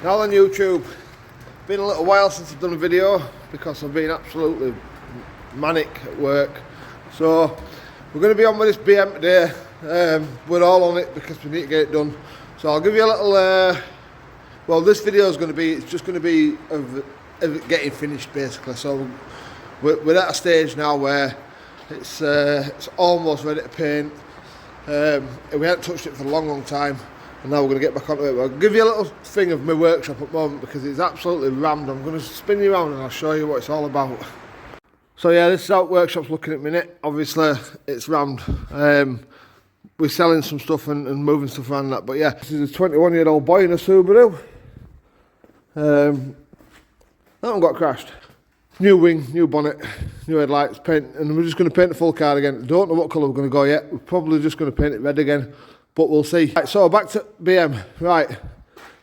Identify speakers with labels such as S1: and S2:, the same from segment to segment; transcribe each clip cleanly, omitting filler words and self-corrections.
S1: Now on YouTube, been a little while since I've done a video because I've been absolutely manic at work. So we're going to be on with this BM today. We're all on it because we need to get it done. So I'll give you a little, well, this video is going to be, it's just going to be of it getting finished basically. So we're at a stage now where it's almost ready to paint. We haven't touched it for a long time. And now we're going to get back onto it. I'll give you a little thing of my workshop at the moment because it's absolutely rammed. I'm going to spin you around and I'll show you what it's all about. So yeah, this is how the workshop's looking at the minute. Obviously, it's rammed. We're selling some stuff and moving stuff around that. But yeah, this is a 21-year-old boy in a Subaru. That one got crashed. New wing, new bonnet, new headlights, paint. And we're just going to paint the full car again. Don't know what colour we're going to go yet. We're probably just going to paint it red again. But we'll see. Right, so back to BM. Right,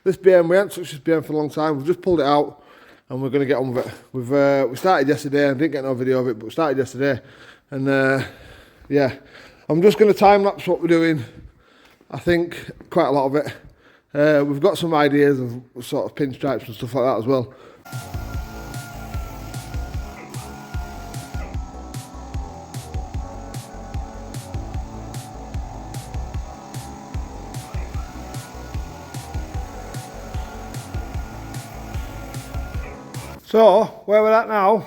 S1: this BM, we haven't touched this BM for a long time. We've just pulled it out and we're going to get on with it. We started yesterday. I didn't get no video of it, but we started yesterday. And yeah, I'm just going to time lapse what we're doing. I think quite a lot of it. We've got some ideas of sort of pinstripes and stuff like that as well. So, where we're at now,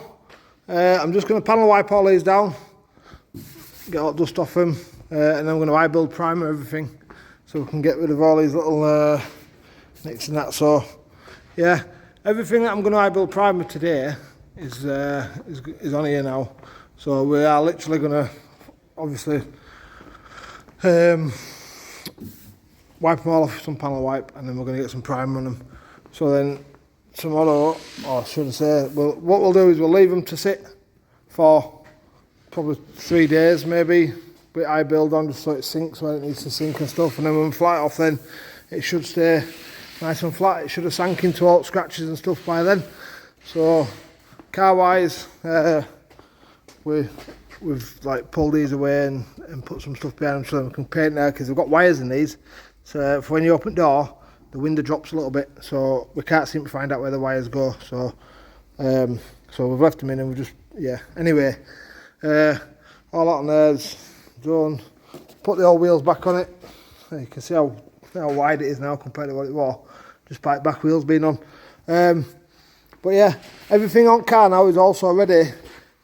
S1: I'm just going to panel wipe all these down, get all the dust off them, and then I'm going to eye build primer everything, so we can get rid of all these little nicks and that. So, yeah, everything that I'm going to eye build primer today is on here now. So we are literally going to, obviously, wipe them all off with some panel wipe, and then we're going to get some primer on them. So then, tomorrow, or should I say, what we'll do is we'll leave them to sit for probably 3 days maybe, with eye build on just so it sinks when it needs to sink and stuff, and then when we fly it off then it should stay nice and flat. It should have sank into all scratches and stuff by then. So car wise, we've like pulled these away and put some stuff behind them so we can paint there, because we've got wires in these, so for when you open the door the window drops a little bit, so we can't seem to find out where the wires go. So so we've left them in and we've just, yeah. Anyway, all that on there's done. Put the old wheels back on it. You can see how wide it is now compared to what it was, just by back wheels being on. But yeah, everything on car now is also ready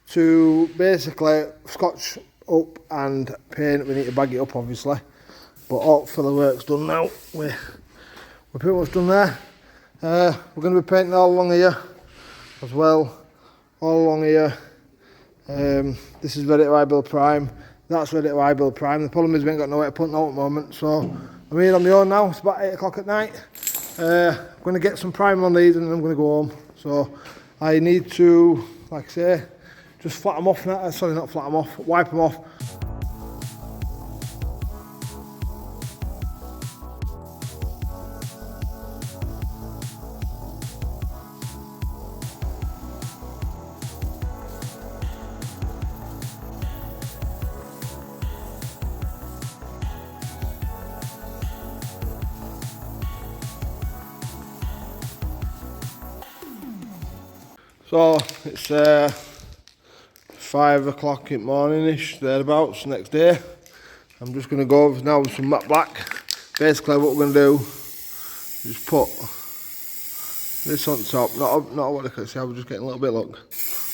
S1: to basically scotch up and paint. We need to bag it up obviously, but all filler work's done now. We're pretty much done there. We're going to be painting all along here as well. All along here. This is ready to eye build prime. That's ready to eye build prime. The problem is we ain't got nowhere to put now at the moment. So I'm here on my own now. It's about 8 o'clock at night. I'm going to get some primer on these and then I'm going to go home. So I need to, like I say, just flat them off now. Sorry, not flat them off. Wipe them off. So it's 5 o'clock in the morning-ish, thereabouts, next day. I'm just going to go over now with some matte black. Basically what we're going to do is put this on top, not what I can see, I was just getting a little bit, look.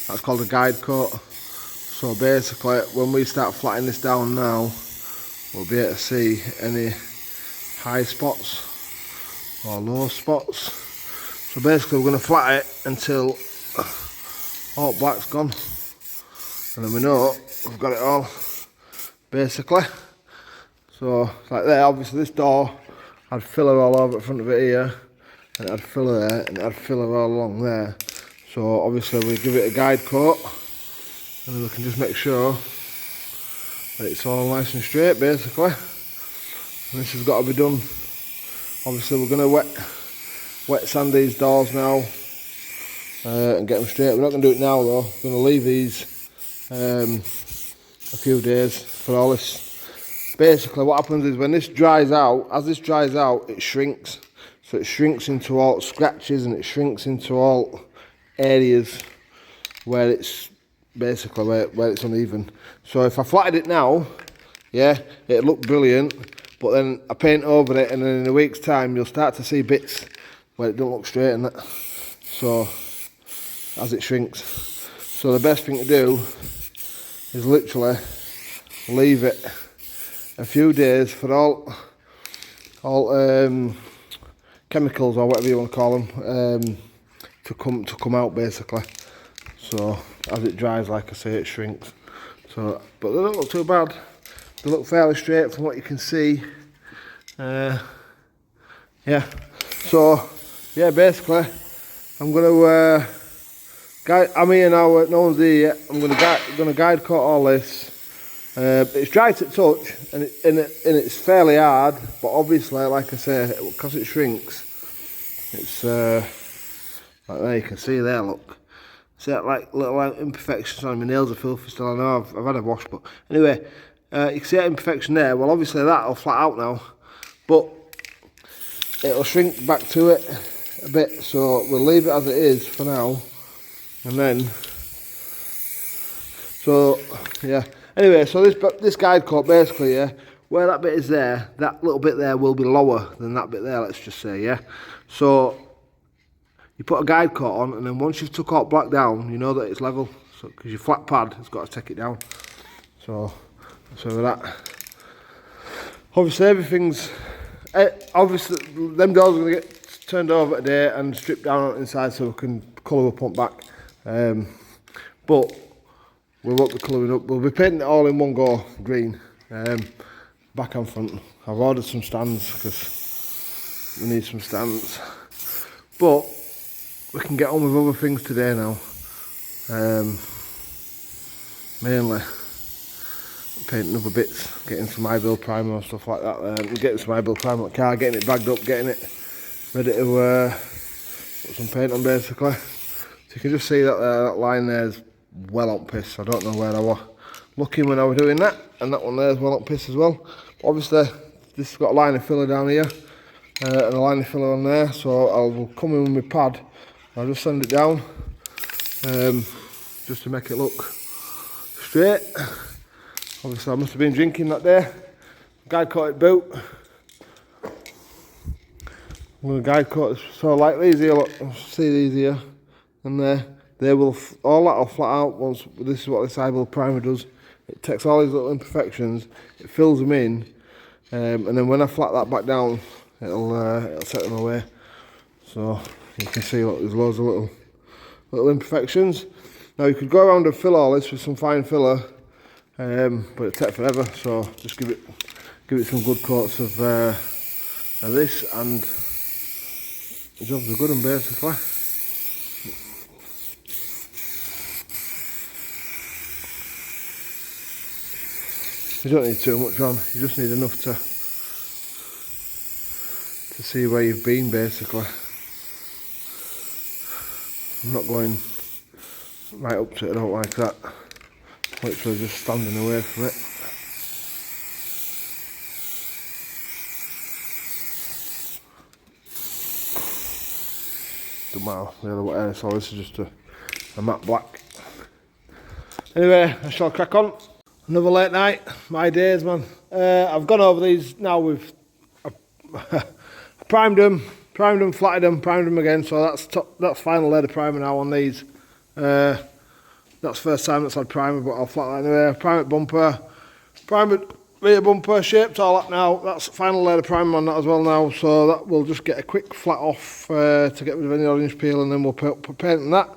S1: That's called a guide coat. So basically when we start flattening this down now, we'll be able to see any high spots or low spots. So basically we're going to flat it until all black's gone, and then we know we've got it all basically. So like there, obviously this door had filler all over the front of it here, and it had filler there, and it had filler all along there. So obviously we give it a guide coat, and then we can just make sure that it's all nice and straight basically. And this has got to be done. Obviously we're going to wet sand these doors now and get them straight. We're not going to do it now though. We're going to leave these a few days for all this. Basically what happens is when this dries out, as this dries out, it shrinks. So it shrinks into all scratches and it shrinks into all areas where it's basically where it's uneven. So if I flatted it now, yeah, it'd look brilliant, but then I paint over it and then in a week's time you'll start to see bits where it don't look straight and that. So as it shrinks. So the best thing to do is literally leave it a few days for all chemicals or whatever you want to call them to come out basically. So as it dries, like I say, it shrinks. So, but they don't look too bad. They look fairly straight from what you can see. Yeah. So yeah, basically, I'm gonna guide. I'm here now. No one's here yet. I'm gonna guide cut all this. It's dry to touch and it's fairly hard, but obviously, like I say, because it shrinks, it's like there you can see there. Look. See that like little imperfections on my nails are filthy still. I know I've had a wash, but anyway, you can see that imperfection there. Well, obviously that'll flat out now, but it'll shrink back to it a bit. So we'll leave it as it is for now, and then so yeah. Anyway, so this guide cut basically, yeah, where that bit is there, that little bit there will be lower than that bit there. Let's just say, yeah. So you put a guide cut on, and then once you've took all black down, you know that it's level. So because your flat pad has got to take it down. So with that, obviously everything's obviously them doors are gonna get turned over today and stripped down on the inside so we can colour up on back. But we won't be colouring up. We'll be painting it all in one go green, back and front. I've ordered some stands because we need some stands, but we can get on with other things today now. Mainly painting other bits, getting some high-build primer and stuff like that. Getting some high-build primer on the car, getting it bagged up, getting it ready to put some paint on basically. So you can just see that that line there is well on piss. I don't know where I was looking when I was doing that, and that one there is well on piss as well. Obviously this has got a line of filler down here and a line of filler on there, so I'll come in with my pad. I'll just sand it down just to make it look straight. Obviously I must have been drinking that day. Guide cut it boot. I'm going to guide cut it, so like these here, look, see these here and there. They will, all that will flat out once. This is what this high-build primer does. It takes all these little imperfections, it fills them in, and then when I flat that back down, it'll set them away. So you can see, look, there's loads of little imperfections. Now you could go around and fill all this with some fine filler, but it'll take forever. So just give it some good coats of this, and the job's a good one basically. You don't need too much on, you just need enough to see where you've been basically. I'm not going right up to it, I don't like that. Literally just standing away from it. Doesn't matter really what area, so this is just a matte black. Anyway, I shall crack on. Another late night, my days man. I've gone over these now with, I primed them, flatted them, primed them again, so that's final layer of primer now on these. That's the first time that's had primer, but I'll flat that anyway. Primed bumper, primed rear bumper, shaped all that now. That's final layer of primer on that as well now, so that will just get a quick flat off to get rid of any orange peel, and then we'll put paint on that.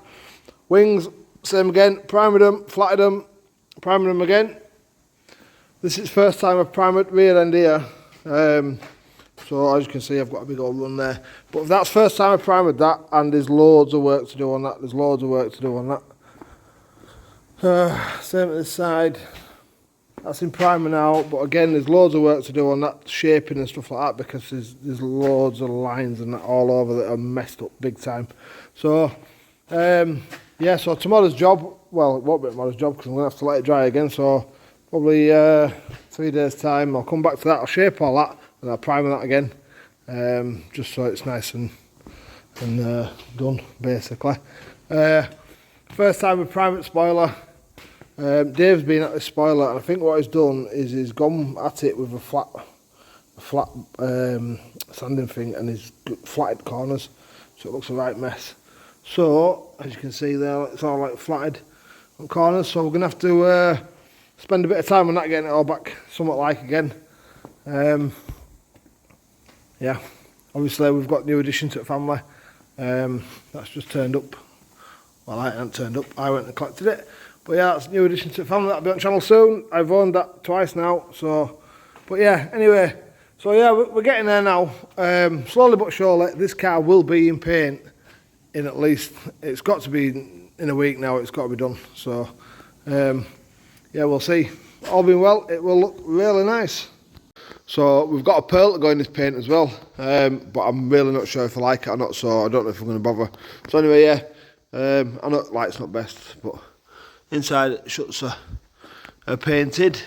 S1: Wings, same again, primed them, flatted them, primed them again. This is the first time I've primed rear end here, so as you can see I've got a big old run there. But that's the first time I've primed that, and there's loads of work to do on that. Same at this side, that's in primer now, but again there's loads of work to do on that shaping and stuff like that, because there's loads of lines and that all over that are messed up big time. So yeah, so tomorrow's job, well it won't be tomorrow's job because I'm going to have to let it dry again, so probably 3 days time I'll come back to that, I'll shape all that and I'll primer that again, just so it's nice and done basically. First time with private spoiler. Dave's been at the spoiler, and I think what he's done is he's gone at it with a flat sanding thing, and he's flatted corners, so it looks a right mess. So as you can see there, it's all like flatted on corners, so we're gonna have to spend a bit of time on that, getting it all back somewhat like again. Yeah, obviously we've got new addition to the family. That's just turned up. Well, I haven't turned up, I went and collected it. But yeah, that's a new addition to the family. That'll be on channel soon. I've owned that twice now, so. But yeah, anyway, so yeah, we're getting there now. Slowly but surely, this car will be in paint in at least, it's got to be in a week now, it's got to be done. So yeah, we'll see. All being well, it will look really nice. So we've got a pearl to go in this paint as well, but I'm really not sure if I like it or not, so I don't know if I'm going to bother. So anyway, yeah, I know light's not best, but inside shuts are painted.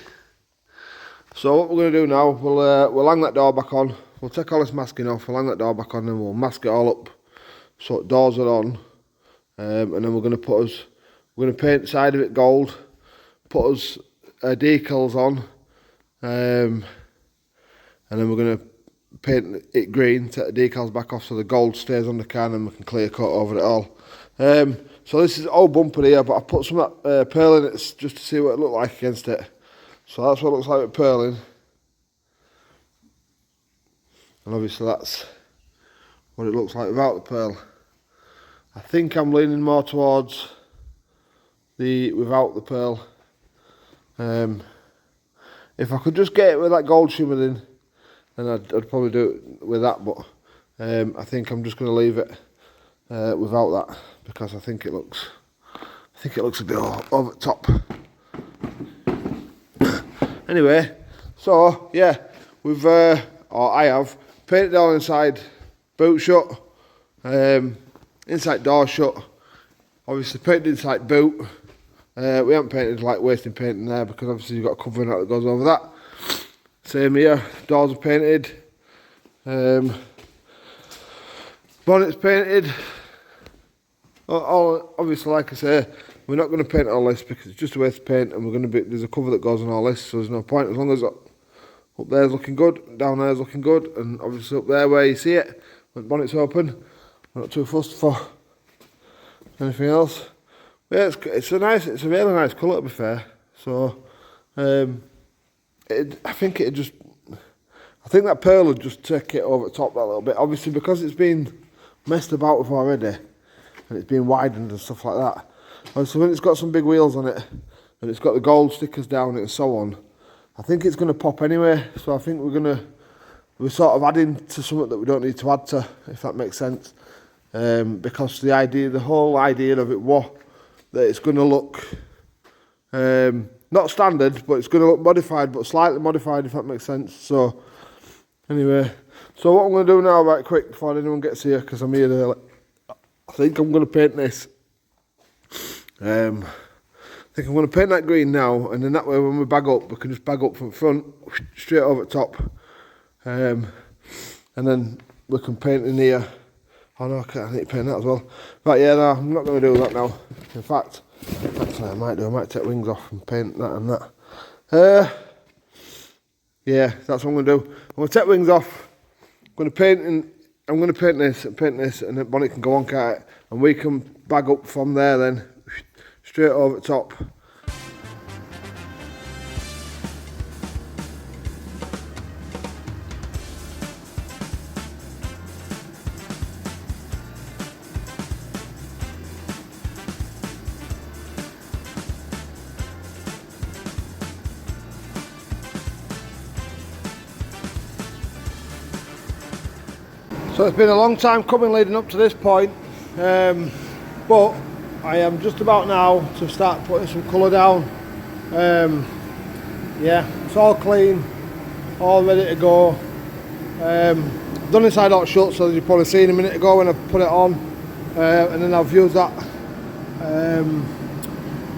S1: So what we're going to do now, we'll hang that door back on. We'll take all this masking off, we'll hang that door back on, and we'll mask it all up so the doors are on. And then we're going to paint the side of it gold, put us decals on, and then we're going to paint it green, take the decals back off so the gold stays on the car, and then we can clear coat over it all. So this is all bumper here, but I put some of that pearl in it just to see what it looked like against it. So that's what it looks like with pearling. And obviously that's what it looks like without the pearl. I think I'm leaning more towards the without the pearl. If I could just get it with that gold shimmered in, then I'd probably do it with that, but I think I'm just going to leave it without that, because I think it looks a bit over the top. Anyway, so yeah, we've or I have painted down inside boot shut, inside door shut, obviously painted inside boot. We haven't painted like wasting paint in there, because obviously you've got a covering that goes over that. Same here, doors are painted, bonnet's painted. All obviously, like I say, we're not going to paint all this because it's just a waste of paint, and there's a cover that goes on all this, so there's no point. As long as up there's looking good, down there's looking good, and obviously up there where you see it, when the bonnet's open, we're not too fussed for anything else. But yeah, it's a really nice colour, to be fair. So I think that pearl would just take it over the top that little bit. Obviously, because it's been messed about with already, and it's been widened and stuff like that. So when it's got some big wheels on it, and it's got the gold stickers down it and so on, I think it's going to pop anyway. So I think we're sort of adding to something that we don't need to add to, if that makes sense. Because the whole idea of it was that it's going to look not standard, but it's going to look modified, but slightly modified, if that makes sense. So anyway, so what I'm going to do now, right quick, before anyone gets here, because I'm here early, I think I'm going to paint this. I think I'm going to paint that green now, and then that way when we bag up, we can just bag up from front, straight over the top. And then we can paint in here. Oh no, I need to paint that as well. But yeah, no, I'm not going to do that now. In fact, actually I might take wings off and paint that and that. Yeah, that's what I'm going to do. I'm going to take wings off, I'm going to paint this, and the bonnet can go on, can't it? And we can bag up from there then, straight over the top. So it's been a long time coming leading up to this point, but I am just about now to start putting some colour down. Yeah, it's all clean, all ready to go. Done inside out shut, so as you probably seen a minute ago when I put it on, and then I've used that,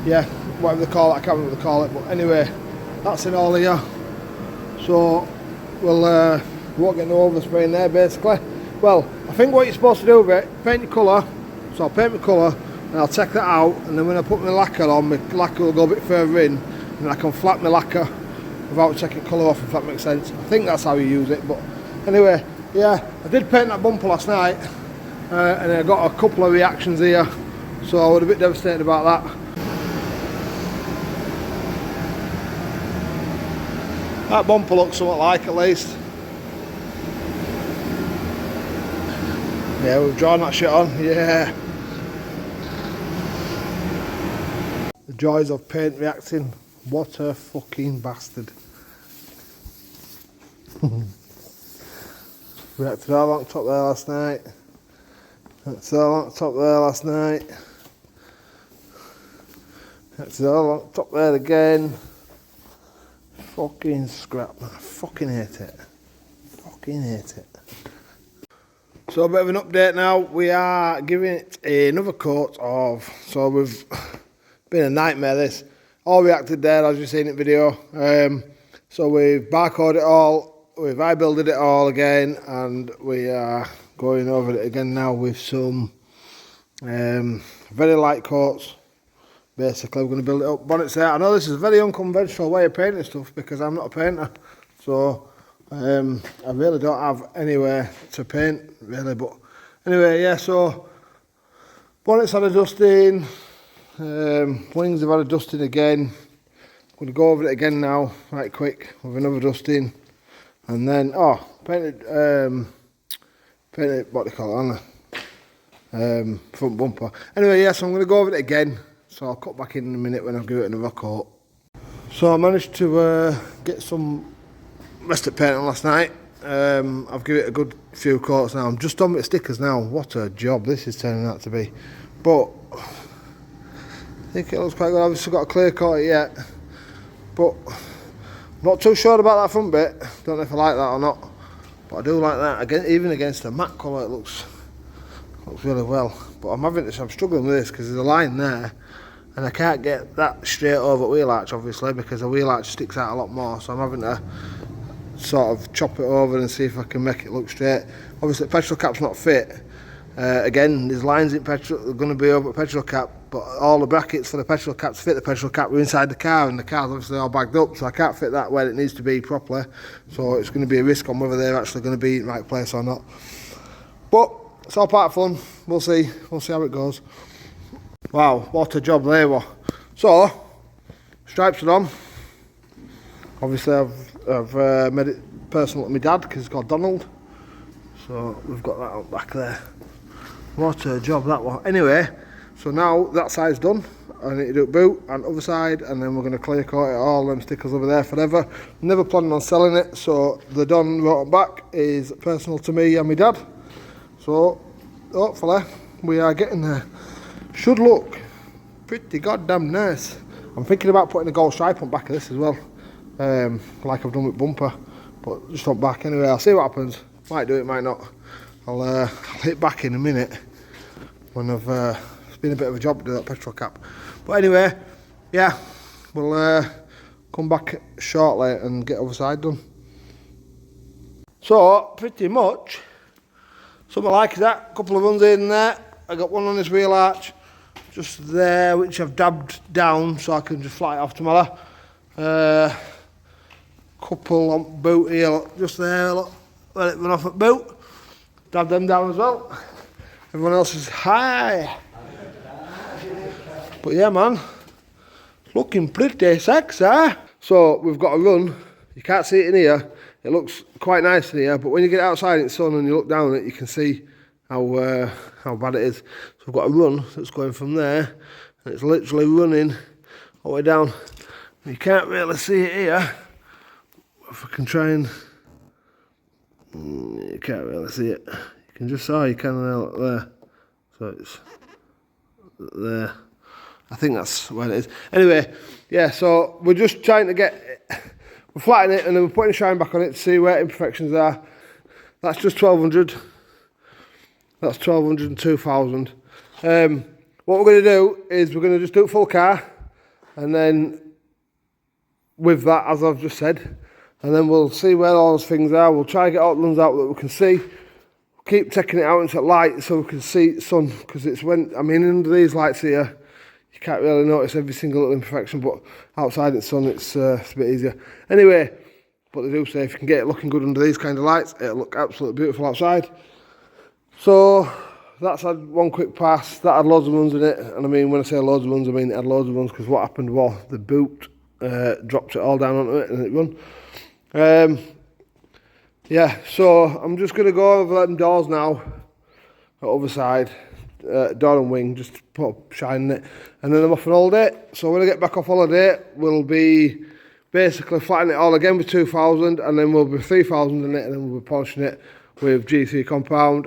S1: yeah, whatever they call it, I can't remember what they call it, but anyway, that's in all here. So we'll You won't get no overspray in there basically. Well, I think what you're supposed to do with it, paint your colour. So I'll paint my colour and I'll take that out, and then when I put my lacquer on, my lacquer will go a bit further in and I can flat my lacquer without taking colour off, if that makes sense. I think that's how you use it, but anyway, yeah, I did paint that bumper last night and I got a couple of reactions here, so I was a bit devastated about that. That bumper looks somewhat like, at least. Yeah, we've drawn that shit on, yeah. The joys of paint reacting. What a fucking bastard. Reacted all on top there last night. Reacted all on top there last night. Reacted all on top there again. Fucking scrap. I fucking hate it. Fucking hate it. So a bit of an update now. We are giving it another coat of, so we've been a nightmare this. All reacted there as you've seen in the video. So we've barcoded it all, we've eye-builded it all again, and we are going over it again now with some very light coats. Basically we're going to build it up. Bonnets there. I know this is a very unconventional way of painting stuff because I'm not a painter. So I really don't have anywhere to paint really, but anyway, yeah, so bonnets had a dusting, wings have had a dusting again. I'm going to go over it again now, right quick, with another dusting, and then, painted, what do you call it, front bumper. Anyway, yeah, so I'm going to go over it again, so I'll cut back in a minute when I give it another coat. So I managed to get some rest of paint on last night. I've given it a good few coats now. I'm just on with stickers now. What a job this is turning out to be. But I think it looks quite good. I've obviously got a clear coat yet, but I'm not too sure about that front bit. Don't know if I like that or not, but I do like that. Again, even against the matte colour, it looks really well. But I'm struggling with this because there's a line there, and I can't get that straight over wheel arch, obviously, because the wheel arch sticks out a lot more. So I'm having to sort of chop it over and see if I can make it look straight. Obviously the petrol cap's not fit. Again, there's lines in petrol, they're going to be over the petrol cap, but all the brackets for the petrol cap to fit the petrol cap were inside the car, and the car's obviously all bagged up, so I can't fit that where it needs to be properly. So it's going to be a risk on whether they're actually going to be in the right place or not. But it's all part of fun. We'll see how it goes. Wow, what a job they were. So stripes are on. Obviously I've made it personal to my dad because he's called Donald. So we've got that out back there. What a job that was. Anyway, so now that side's done. I need to do boot and other side, and then we're going to clear coat it, all them stickers over there forever. Never planning on selling it, so the done wrote back is personal to me and my dad. So hopefully we are getting there. Should look pretty goddamn nice. I'm thinking about putting a gold stripe on back of this as well, like I've done with bumper, but just on back. Anyway, I'll see what happens. Might do it, might not. I'll hit back in a minute when it's been a bit of a job to do that petrol cap. But anyway, yeah, we'll come back shortly and get other side done. So pretty much something like that. A couple of runs in there. I got one on this wheel arch just there, which I've dabbed down so I can just fly it off tomorrow. Couple on boot here, look, just there, look, let it run off at boot. Dab them down as well. Everyone else is high. But yeah, man, looking pretty sexy. So we've got a run. You can't see it in here. It looks quite nice in here, but when you get outside in the sun and you look down at it, you can see how bad it is. So we've got a run that's going from there, and it's literally running all the way down. You can't really see it here. If I can try and, you can't really see it. You can just see, you can look there. So it's there. I think that's where it is. Anyway, yeah, so we're just trying to we're flattening it and then we're putting a shine back on it to see where imperfections are. That's just 1200. That's 1200 and 2000. What we're going to do is we're going to just do it full car, and then with that, as I've just said, and then we'll see where all those things are. We'll try and get all the ones out that we can see. Keep taking it out into light so we can see sun, because it's when, I mean, under these lights here, you can't really notice every single little imperfection, but outside in the sun it's a bit easier. Anyway, but they do say if you can get it looking good under these kind of lights, it'll look absolutely beautiful outside. So that's had one quick pass. That had loads of ones in it, and I mean, when I say loads of ones, I mean it had loads of ones, because what happened was the boot dropped it all down onto it and it run. Yeah, so I'm just going to go over them doors now, the other side, door and wing, just to put shine in it, and then I'm off on holiday. So when I get back off holiday, we'll be basically flattening it all again with 2000, and then we'll be 3000 in it, and then we'll be polishing it with GC compound.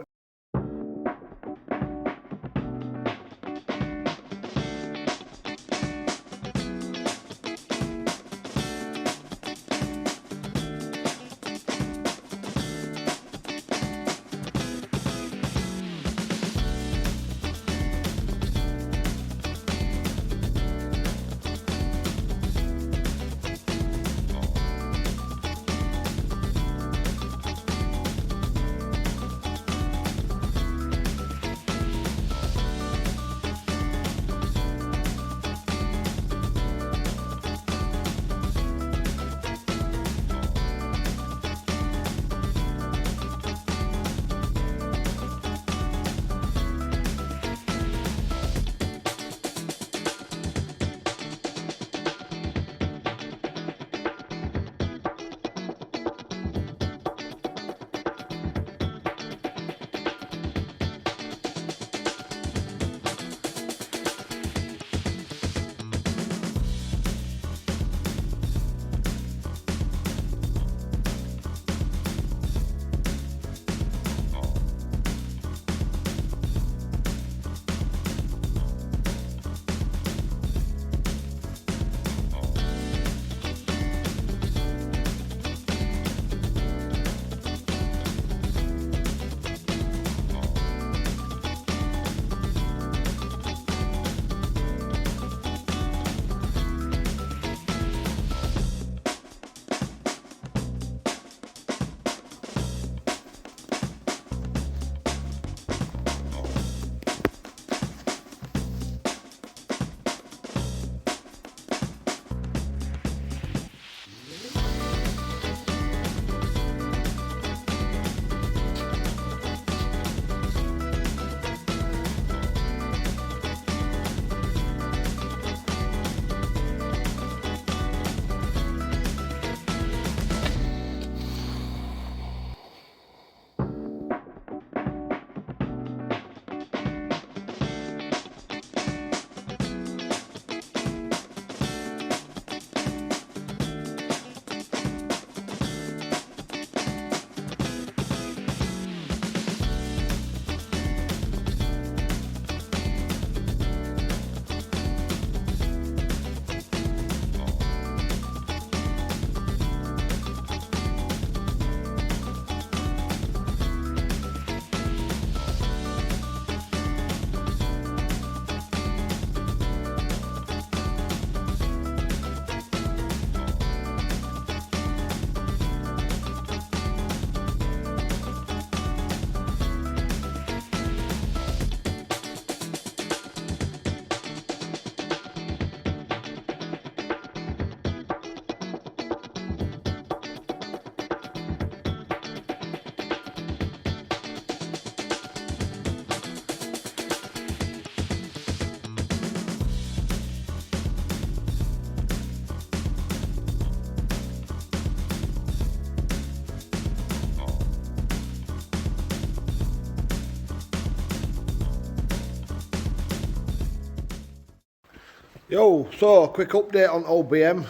S1: Yo, so quick update on OBM.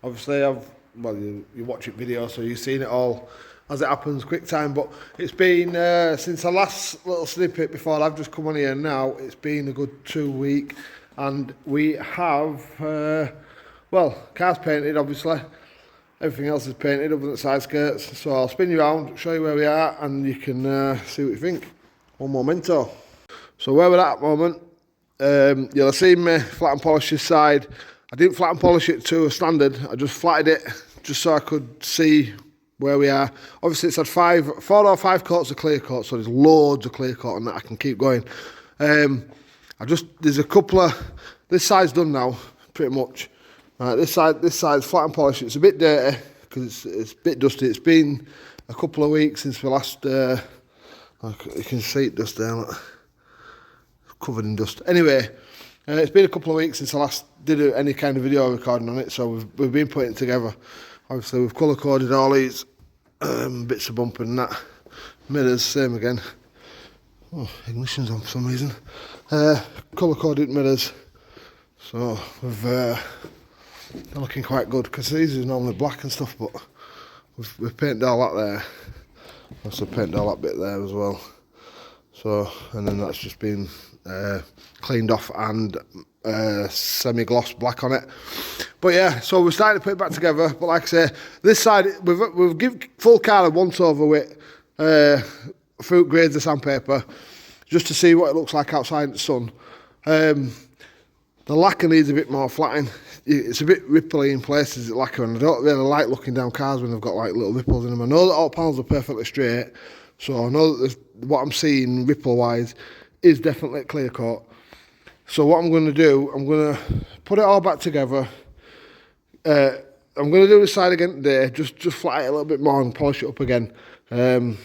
S1: Obviously, you watch it video, so you've seen it all as it happens, quick time. But it's been since the last little snippet before I've just come on here now. It's been a good 2 weeks, and we have car's painted, obviously. Everything else is painted other than the side skirts. So I'll spin you around, show you where we are, and you can see what you think. One momento. So where we're at the moment. You'll have seen me flat and polish this side. I didn't flat and polish it to a standard, I just flatted it just so I could see where we are. Obviously, it's had 4 or 5 coats of clear coat, so there's loads of clear coat on that. I can keep going. There's a couple of, this side's done now, pretty much. This side's flat and polished. It's a bit dirty because it's a bit dusty. It's been a couple of weeks since we last, you can see it dust there, look. Covered in dust. Anyway, it's been a couple of weeks since I last did any kind of video recording on it, so we've been putting it together. Obviously, we've colour coded all these bits of bumper and that. Mirrors, same again. Oh, ignition's on for some reason. Colour coded mirrors. So they're looking quite good because these are normally black and stuff, but we've painted all that there. Also painted all that bit there as well. So, and then that's just been cleaned off and semi-gloss black on it. But yeah, so we're starting to put it back together. But like I say, this side we've given full car a once over with fruit grades of sandpaper just to see what it looks like outside in the sun. The lacquer needs a bit more flattening. It's a bit ripply in places, lacquer, and I don't really like looking down cars when they've got like little ripples in them. I know that all panels are perfectly straight, so I know that what I'm seeing ripple-wise is definitely clear coat. So what I'm going to do, I'm going to put it all back together. I'm going to do this side again today, just flat it a little bit more and polish it up again. But I'm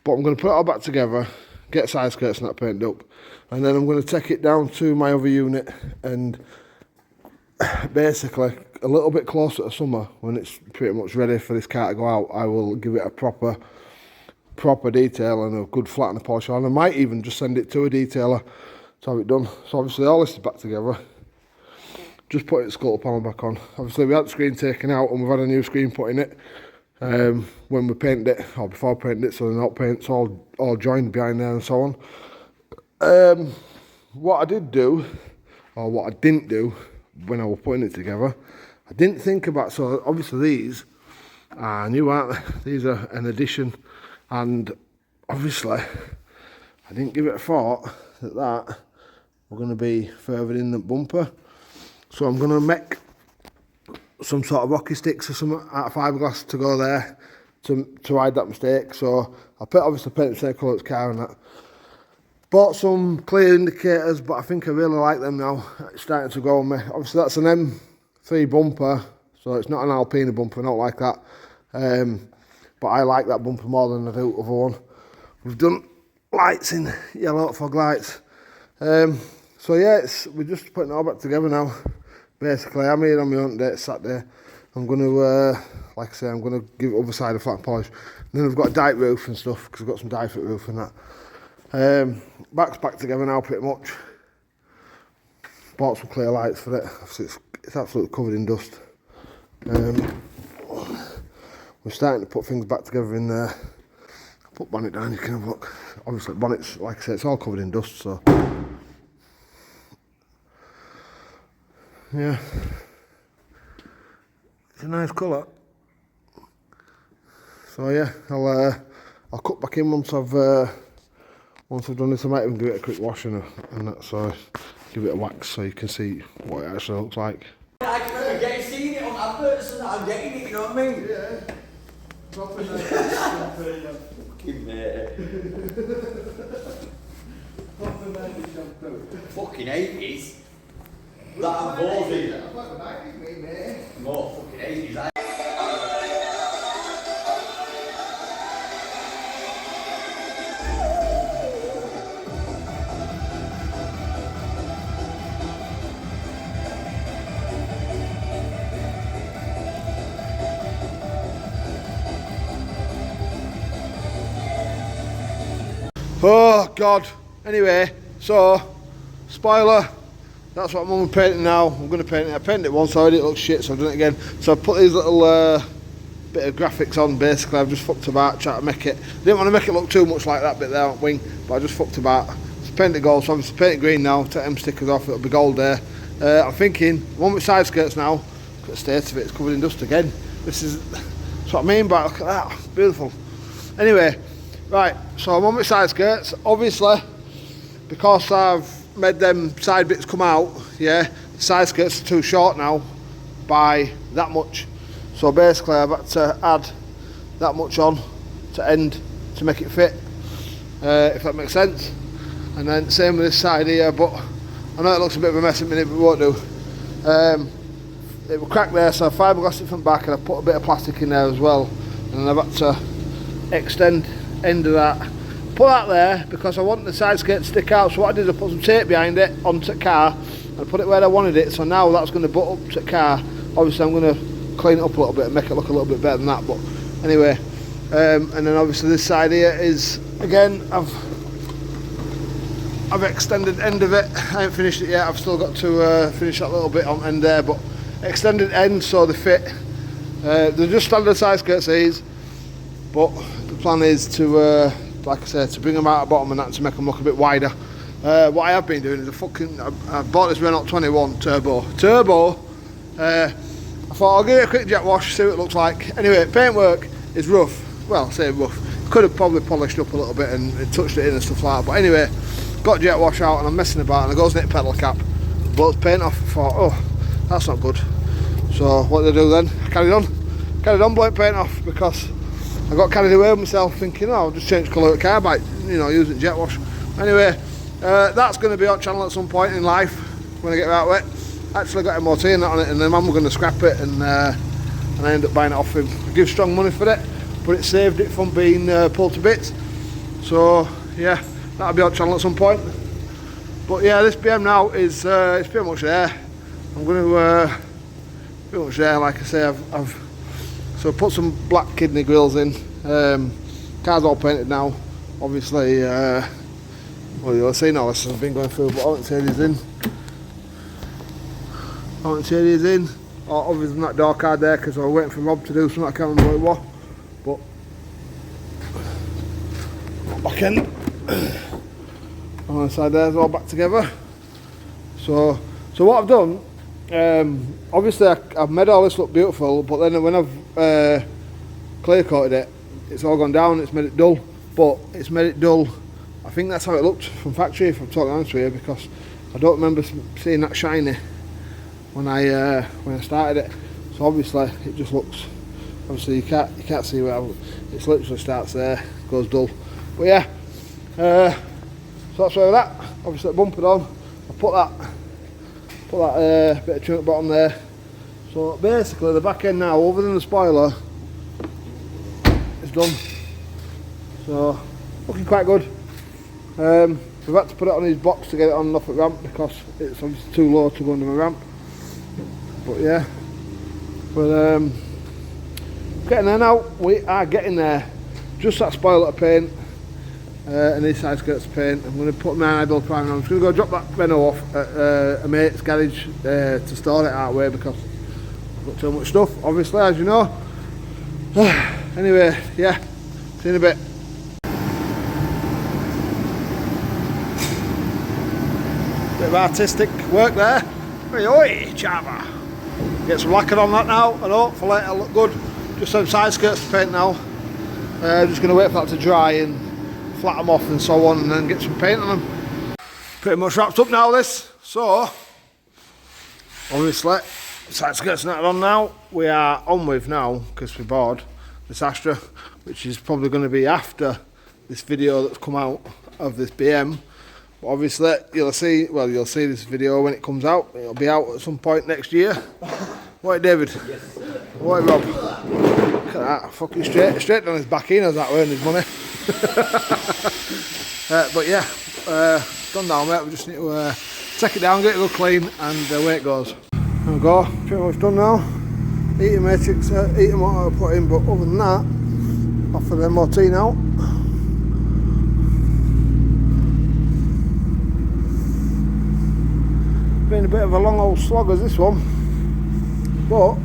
S1: going to put it all back together, get side skirts and that painted up, and then I'm going to take it down to my other unit and basically a little bit closer to summer, when it's pretty much ready for this car to go out, I will give it a proper detail and a good flat and a polish on. I might even just send it to a detailer to have it done. So obviously all this is back together. Just putting the scuttle panel back on. Obviously we had the screen taken out and we've had a new screen put in it when we painted it, or before painting it, so the knot paint's all joined behind there and so on. What I did do, or what I didn't do when I was putting it together, I didn't think about, so obviously these are new, aren't they? These are an addition, and obviously I didn't give it a thought that we're going to be further in the bumper. So I'm going to make some sort of rocky sticks or something out of fiberglass to go there to hide that mistake. So I obviously painted the same colour as car and that. Bought some clear indicators, but I think I really like them now. It's starting to go on me. Obviously that's an M3 bumper, so it's not an Alpina bumper, not like that. But I like that bumper more than I do the other one. We've done lights in yellow, fog lights. So yeah, we're just putting it all back together now. Basically, I'm here on my own day, Saturday. I'm going to, like I say, I'm going to give the other side a flat polish. And then I've got a dyke roof and stuff, because I've got some dye fit roof and that. Back's back together now, pretty much. Bought some clear lights for it. It's absolutely covered in dust. We're starting to put things back together in there. I'll put bonnet down, you can have a look. Obviously, bonnet's, like I say, it's all covered in dust, so. Yeah, it's a nice colour. So yeah, I'll cut back in once I've done this. I might even give it a quick wash and that, so give it a wax so you can see what it actually looks like.
S2: I can remember seeing it on adverts and I'm getting it, you know what I mean?
S1: Yeah. Proper
S2: Fucking mate. Fucking 80s. That I'm bored in.
S1: I thought the 90s, mate.
S2: More fucking 80s.
S1: Oh God. Anyway, so spoiler. That's what I'm on painting now. I'm going to paint it. I painted it once already, it looks shit, so I've done it again. So I've put these little bit of graphics on, basically. I've just fucked about, trying to make it. Didn't want to make it look too much like that bit there on wing, but I just fucked about. It's painted gold, so I'm just painting green now, take them stickers off, it'll be gold there. I'm thinking, one with side skirts now, look at the state of it, it's covered in dust again. That's what I mean by, look at that, beautiful. Anyway, right, so I'm on with side skirts. Obviously, because I've made them side bits come out, yeah, the side skirts are too short now by that much. So basically I've had to add that much on to end to make it fit, if that makes sense. And then same with this side here, but I know it looks a bit of a mess at the minute, but it won't do. It will crack there, so I fiberglassed it from back and I put a bit of plastic in there as well, and I've had to extend end of that. Put that there because I want the side skirt to stick out, so what I did is I put some tape behind it onto the car and put it where I wanted it, so now that's going to butt up to the car. Obviously I'm going to clean it up a little bit and make it look a little bit better than that, but anyway. And then obviously this side here is, again, I've extended end of it. I haven't finished it yet, I've still got to finish that little bit on end there, but extended end so they fit. They're just standard size skirts these, but the plan is to, like I said, to bring them out at the bottom and that, to make them look a bit wider. What I have been doing is I bought this Renault 21 Turbo. I thought I'll give it a quick jet wash, see what it looks like. Anyway, paintwork is rough. Well, I say rough. Could have probably polished up a little bit and touched it in and stuff like that. But anyway, got jet wash out and I'm messing about and I goes in the pedal cap, blows paint off. I thought, oh, that's not good. So what did I do then? I carried on blowing paint off because I got carried away with myself thinking, oh, I'll just change colour of the car by, you know, using jet wash. Anyway, that's going to be on channel at some point in life when I get that wet. Actually got MOT and that on it, and then Mum were going to scrap it, and I ended up buying it off him. I give strong money for it, but it saved it from being pulled to bits. So yeah, that'll be on channel at some point. But yeah, this BM now is it's pretty much there. I'm going to pretty much there. Like I say, I've put some black kidney grills in. Car's all painted now. Obviously, well, you'll see now this has been going through, but all interior's in. All interior's in. Other than that door card there, because I was waiting for Rob to do something. I can't remember what it was, but back end on the side there's all back together. So what I've done, obviously I've made all this look beautiful, but then when I've clear coated it, it's all gone down. It's made it dull, but it's made it dull. I think that's how it looked from factory, if I'm talking honest with you, because I don't remember seeing that shiny when I started it. So obviously it just looks, obviously you can't see where it literally starts there, goes dull. But yeah, so that's where we're at. Obviously bumper on. I put that bit of trim at the bottom there. So basically the back end now, other than the spoiler, is done. So looking quite good. We've had to put it on his box to get it on and off at ramp because it's obviously too low to go under my ramp. But yeah, we're getting there now. We are getting there. Just that spoiler of paint and these side skirts of paint. I'm going to put my idle primer on. I'm just going to go drop that Renault off at a mate's garage to store it that way because I've got too much stuff, obviously, as you know. Anyway, yeah, see you in a bit. Bit of artistic work there. Oi, oi, chava. Get some lacquer on that now and hopefully it'll look good. Just some side skirts to paint now. Just going to wait for that to dry and flat them off and so on, and then get some paint on them. Pretty much wrapped up now this. So obviously side skirts not on now. We are on with now, because we bought this Astra, which is probably going to be after this video that's come out of this BM. But obviously you'll see this video when it comes out. It'll be out at some point next year. What, David? Yes. What, Rob? Look at that, fucking straight down his back in as that earning his money. But yeah, done now, mate. We just need to take it down, get it a little clean, and away it goes. There we go, pretty much done now. Heating matrix, heating what I put in, but other than that, off for the MOT now. Been a bit of a long old slog as this one, but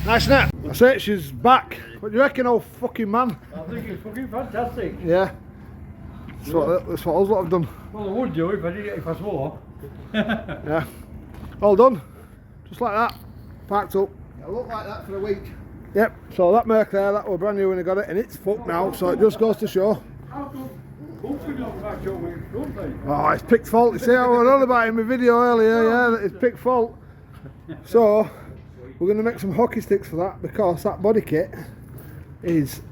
S1: Nice net. That's it, she's back. What do you reckon, old fucking man?
S3: I think it's fucking fantastic.
S1: Yeah. That's what us lot have done.
S3: Well, I would do if I swore.
S1: Yeah. All done. Just like that. Parked up. It'll look like that for a week. Yep. So that Merc there, that was brand new when I got it, and it's fucked now, so it just goes to show. Oh, it's picked fault. You see, I was on about it in my video earlier, yeah, it's picked fault. So, we're going to make some hockey sticks for that, because that body kit is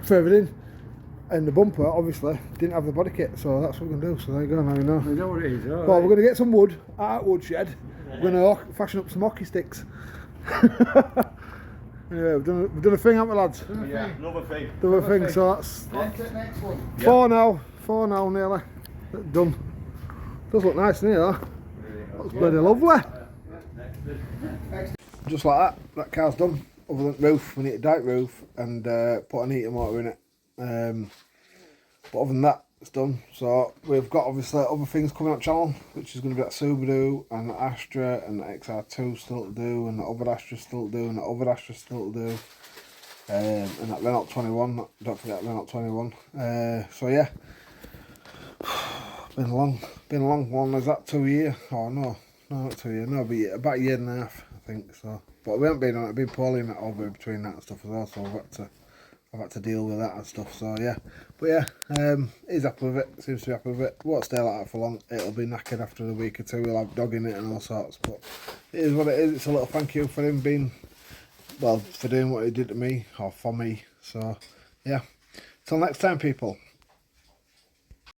S1: further in, and the bumper obviously didn't have the body kit, so that's what we're going to do. So there you go, now you know.
S3: You know what it is,
S1: Well, we're going to get some wood out of wood shed. We're going to fashion up some hockey sticks. Anyway, we've done a thing, haven't we, lads?
S2: Yeah, another thing.
S1: Another thing, so that's
S2: On to the next one.
S1: four now nearly. Done. Does look nice, doesn't it? That? Looks bloody lovely. Just like that, that car's done. Other than roof, we need a dyke roof and put an heater motor in it. But other than that, it's done. So we've got obviously other things coming up channel, which is going to be that Subaru and the Astra and the XR2 still to do, and the other Astra still to do, and the other Astra still to do, and that Renault 21. Don't forget Renault 21. So yeah, been a long one. Is that 2 years? Oh no, not 2 years. No, but about a year and a half, I think. So, but we haven't been on it. Been poorly in that over between that and stuff as well. So I've had to deal with that and stuff, so yeah. But yeah, he's happy with it, seems to be happy with it. Won't stay like that for long, it'll be knackered after a week or two, we'll have dog in it and all sorts, but it is what it is. It's a little thank you for him being, well, for doing what he did to me, or for me, so yeah. Till next time, people.